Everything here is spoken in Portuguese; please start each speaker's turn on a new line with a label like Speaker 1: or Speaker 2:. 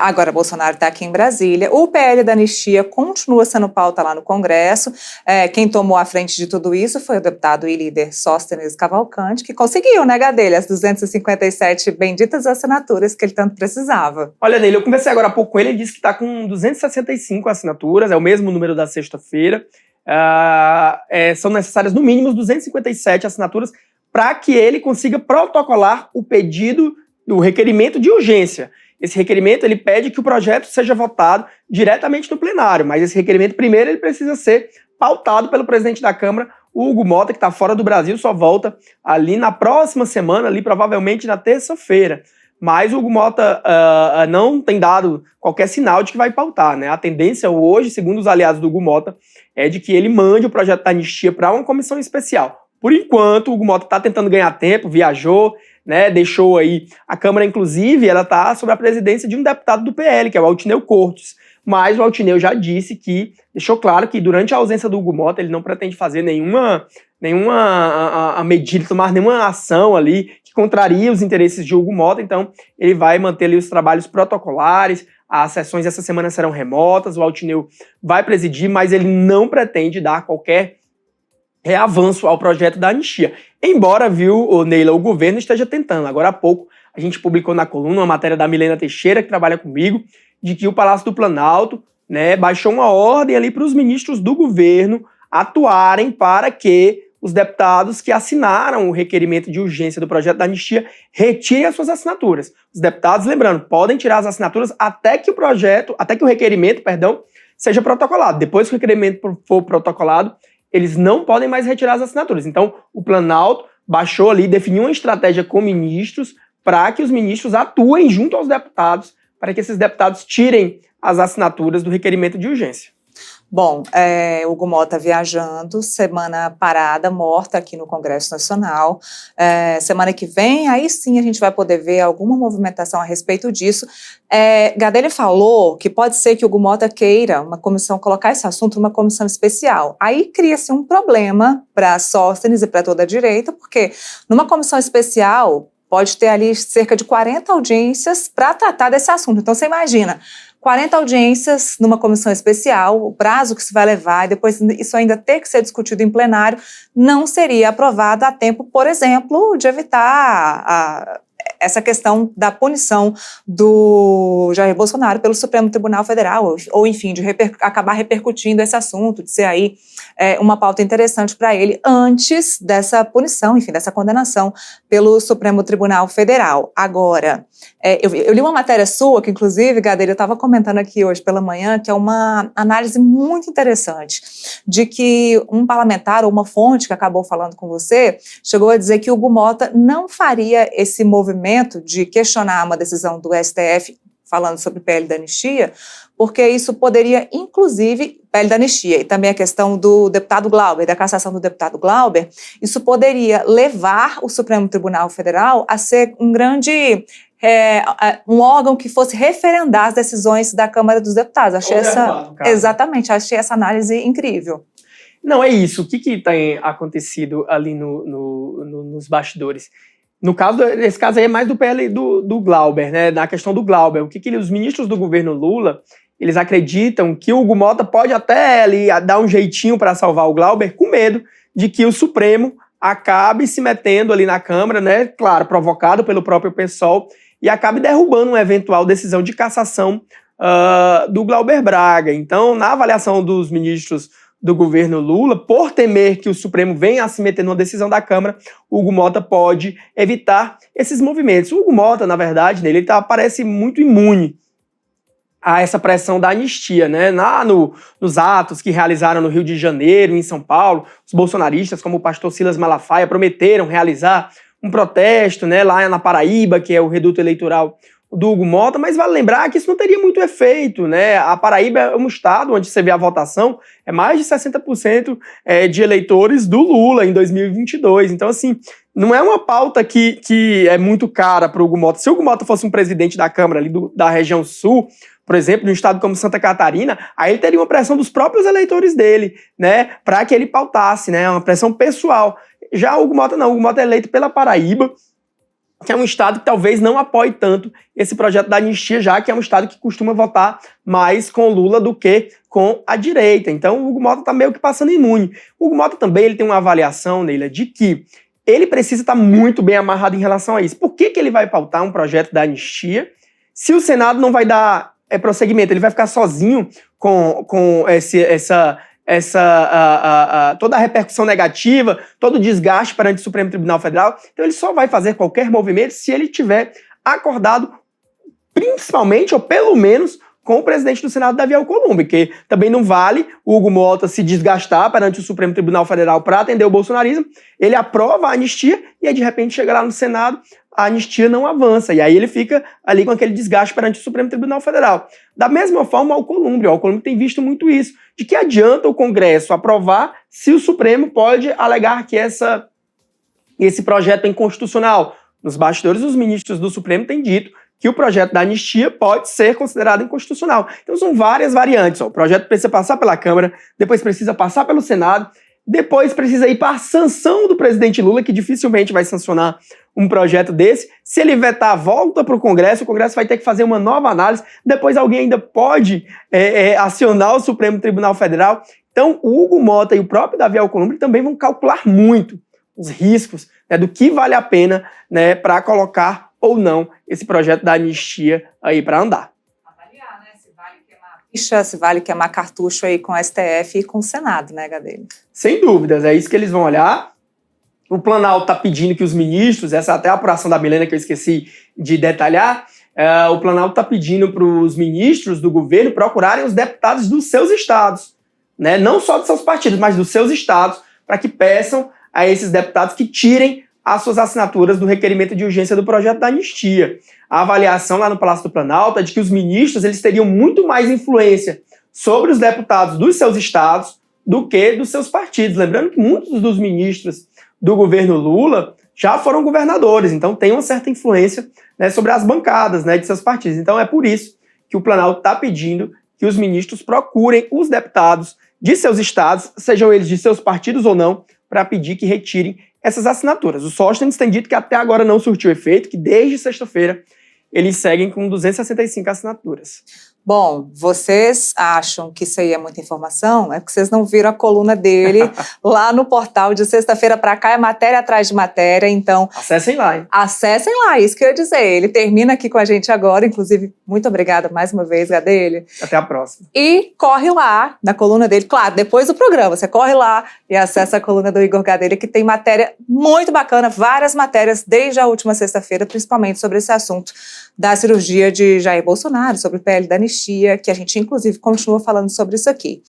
Speaker 1: Agora Bolsonaro está aqui em Brasília. O PL da anistia continua sendo pauta lá no Congresso. Quem tomou a frente de tudo isso foi o deputado e líder Sóstenes Cavalcante, que conseguiu, né, Gadelha, as 257 benditas assinaturas que ele tanto precisava.
Speaker 2: Olha, Neila, eu conversei agora há pouco com ele, ele disse que está com 265 assinaturas, é o mesmo número da sexta-feira. São necessárias, no mínimo, 257 assinaturas para que ele consiga protocolar o pedido, o requerimento de urgência. Esse requerimento, ele pede que o projeto seja votado diretamente no plenário, mas esse requerimento, primeiro, ele precisa ser pautado pelo presidente da Câmara, o Hugo Mota, que está fora do Brasil, só volta ali na próxima semana, ali provavelmente na terça-feira. Mas o Hugo Mota não tem dado qualquer sinal de que vai pautar, né? A tendência hoje, segundo os aliados do Hugo Mota, é de que ele mande o projeto da anistia para uma comissão especial. Por enquanto, o Hugo Mota está tentando ganhar tempo, viajou, né, deixou aí a Câmara, inclusive, ela está sob a presidência de um deputado do PL, que é o Altineu Cortes. Mas o Altineu já disse deixou claro que durante a ausência do Hugo Mota, ele não pretende fazer nenhuma medida, tomar nenhuma ação ali que contraria os interesses de Hugo Mota, então ele vai manter ali os trabalhos protocolares, as sessões essa semana serão remotas, o Altineu vai presidir, mas ele não pretende dar qualquer avanço ao projeto da anistia. Embora, Neila, o governo esteja tentando. Agora há pouco a gente publicou na coluna uma matéria da Milena Teixeira, que trabalha comigo, de que o Palácio do Planalto, né, baixou uma ordem ali para os ministros do governo atuarem para que os deputados que assinaram o requerimento de urgência do projeto da anistia retirem as suas assinaturas. Os deputados, lembrando, podem tirar as assinaturas até que o requerimento, seja protocolado. Depois que o requerimento for protocolado, eles não podem mais retirar as assinaturas. Então, o Planalto baixou ali, definiu uma estratégia com ministros para que os ministros atuem junto aos deputados, para que esses deputados tirem as assinaturas do requerimento de urgência.
Speaker 1: Bom, Hugo Mota viajando, semana parada, morta aqui no Congresso Nacional. Semana que vem, aí sim a gente vai poder ver alguma movimentação a respeito disso. Gadelha falou que pode ser que o Hugo Mota queira uma comissão, colocar esse assunto numa comissão especial. Aí cria-se um problema para Sóstenes e para toda a direita, porque numa comissão especial pode ter ali cerca de 40 audiências para tratar desse assunto. Então você imagina, 40 audiências numa comissão especial, o prazo que se vai levar, e depois isso ainda ter que ser discutido em plenário, não seria aprovado a tempo, por exemplo, de evitar essa questão da punição do Jair Bolsonaro pelo Supremo Tribunal Federal, ou enfim, de acabar repercutindo esse assunto, de ser aí uma pauta interessante para ele antes dessa punição, enfim, dessa condenação pelo Supremo Tribunal Federal. Agora, eu li uma matéria sua, que inclusive, Gadelha, eu estava comentando aqui hoje pela manhã, que é uma análise muito interessante, de que um parlamentar ou uma fonte que acabou falando com você, chegou a dizer que o Hugo Mota não faria esse movimento de questionar uma decisão do STF, falando sobre PL da anistia, porque isso poderia, inclusive, PL da anistia, e também a questão do deputado Glauber, da cassação do deputado Glauber, isso poderia levar o Supremo Tribunal Federal a ser um órgão que fosse referendar as decisões da Câmara dos Deputados. Achei essa análise incrível.
Speaker 2: Não, é isso. O que tem acontecido ali nos bastidores? Nesse caso aí é mais do PL do Glauber, né? Na questão do Glauber. Os ministros do governo Lula, eles acreditam que o Hugo Mota pode até ali dar um jeitinho para salvar o Glauber, com medo de que o Supremo acabe se metendo ali na Câmara, né? Claro, provocado pelo próprio PSOL, e acabe derrubando uma eventual decisão de cassação do Glauber Braga. Então, na avaliação dos ministros do governo Lula, por temer que o Supremo venha a se meter numa decisão da Câmara, o Hugo Mota pode evitar esses movimentos. O Hugo Mota, na verdade, ele parece muito imune a essa pressão da anistia, né? Nos atos que realizaram no Rio de Janeiro, em São Paulo, os bolsonaristas, como o pastor Silas Malafaia, prometeram realizar um protesto, né, lá na Paraíba, que é o reduto eleitoral do Hugo Mota, mas vale lembrar que isso não teria muito efeito, né? A Paraíba é um estado onde você vê a votação, é mais de 60% de eleitores do Lula em 2022. Então, assim, não é uma pauta que é muito cara para o Hugo Mota. Se o Hugo Mota fosse um presidente da Câmara ali da região sul, por exemplo, num estado como Santa Catarina, aí ele teria uma pressão dos próprios eleitores dele, né, para que ele pautasse, né, uma pressão pessoal. Já o Hugo Mota não, o Hugo Mota é eleito pela Paraíba, que é um estado que talvez não apoie tanto esse projeto da anistia, já que é um estado que costuma votar mais com Lula do que com a direita. Então o Hugo Mota está meio que passando imune. O Hugo Mota também ele tem uma avaliação, Neila, de que ele precisa estar muito bem amarrado em relação a isso. Por que ele vai pautar um projeto da anistia se o Senado não vai dar prosseguimento? Ele vai ficar sozinho com toda a repercussão negativa, todo o desgaste perante o Supremo Tribunal Federal. Então ele só vai fazer qualquer movimento se ele tiver acordado, principalmente, ou pelo menos, com o presidente do Senado, Davi Alcolumbre, que também não vale o Hugo Mota se desgastar perante o Supremo Tribunal Federal para atender o bolsonarismo. Ele aprova a anistia e aí, de repente, chega lá no Senado, a anistia não avança. E aí ele fica ali com aquele desgaste perante o Supremo Tribunal Federal. Da mesma forma, o Alcolumbre tem visto muito isso. De que adianta o Congresso aprovar se o Supremo pode alegar que esse projeto é inconstitucional? Nos bastidores, os ministros do Supremo têm dito que o projeto da anistia pode ser considerado inconstitucional. Então são várias variantes. O projeto precisa passar pela Câmara, depois precisa passar pelo Senado, depois precisa ir para a sanção do presidente Lula, que dificilmente vai sancionar um projeto desse. Se ele vetar, volta para o Congresso vai ter que fazer uma nova análise, depois alguém ainda pode acionar o Supremo Tribunal Federal. Então o Hugo Mota e o próprio Davi Alcolumbre também vão calcular muito os riscos, né, do que vale a pena, né, para colocar ou não esse projeto da anistia aí para andar.
Speaker 1: Avaliar, né, se vale queimar ficha, se vale queimar cartucho aí com o STF e com o Senado, né, Gadelha?
Speaker 2: Sem dúvidas, é isso que eles vão olhar. O Planalto está pedindo que os ministros, essa até a apuração da Milena que eu esqueci de detalhar, o Planalto está pedindo para os ministros do governo procurarem os deputados dos seus estados, né, não só dos seus partidos, mas dos seus estados, para que peçam a esses deputados que tirem as suas assinaturas do requerimento de urgência do projeto da anistia. A avaliação lá no Palácio do Planalto é de que os ministros eles teriam muito mais influência sobre os deputados dos seus estados do que dos seus partidos. Lembrando que muitos dos ministros do governo Lula já foram governadores, então tem uma certa influência, né, sobre as bancadas, né, de seus partidos. Então é por isso que o Planalto está pedindo que os ministros procurem os deputados de seus estados, sejam eles de seus partidos ou não, para pedir que retirem essas assinaturas. O Sóstenes tem dito que até agora não surtiu efeito, que desde sexta-feira eles seguem com 265 assinaturas.
Speaker 1: Bom, vocês acham que isso aí é muita informação? É porque vocês não viram a coluna dele lá no portal de sexta-feira para cá, é matéria atrás de matéria, então...
Speaker 2: Acessem lá, hein?
Speaker 1: Acessem lá, isso que eu ia dizer. Ele termina aqui com a gente agora, inclusive, muito obrigada mais uma vez, Gadelha.
Speaker 2: Até a próxima.
Speaker 1: E corre lá na coluna dele, claro, depois do programa, você corre lá e acessa a coluna do Igor Gadelha, que tem matéria muito bacana, várias matérias desde a última sexta-feira, principalmente sobre esse assunto da cirurgia de Jair Bolsonaro, sobre o PL da anistia, que a gente, inclusive, continua falando sobre isso aqui.